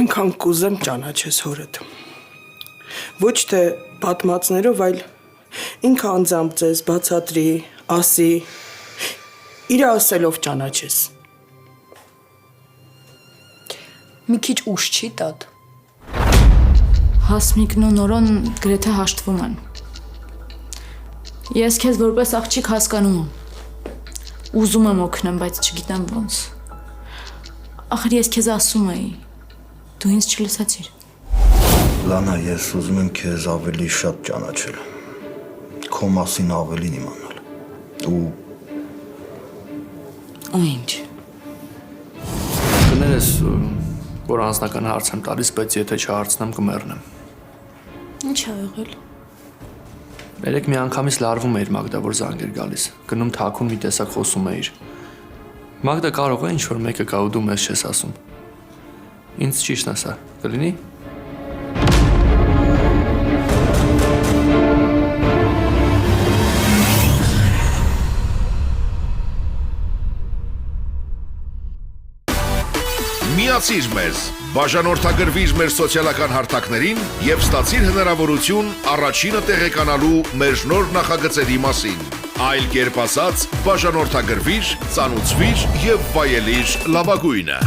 այնքան կուզեմ ճանաչես հորդ։ Ոչ թե պատմածներով, այլ ինքը անձամբ ձեզ բացատրի, ասի, իր ասելով ճանաչես։ Մի քիչ ուշ չի տատ։ Հասմիկն ու Նորոն գրեթե հաշտվում են։ Ես քեզ որպես աղջիկ հասկանում եմ։ Ուզում եմ օգնեմ, բայց չգիտեմ ոնց։ Ախր ես քեզ ասում էի։ Դու ինձ չլսեցիր։ Լանա, ես ուզում եմ քեզ ավելի շատ ճանաչել։ Քո մասին ավելին իմանալ։ Ու ինչ։ Կներես, որ անձնական հարց եմ տալիս, բայց եթե չհարցնեմ կմեռնեմ։ Ինչ ա եղել։ Երեք մի անգամից լարվում էիր Մագդա, որ զանգ էր գալիս։ Գնում թաքուն մի տեսակ խոսում էիր։ Մագդա կարող է ինչ-որ մեկը կա ու դու մեզ չես ասում։ Ինձ ճիշտն է սա, կլինի։ Միացիր մեզ, բաժանորդագրվիր մեր սոցիալական հարթակներին և ստացիր հնարավորություն առաջինը տեղեկանալու մեր նոր նախագծերի մասին։ Այլ կերպ ասած, բաժանորդագրվիր, ծանուցվիր և վայելիր լավագույնը։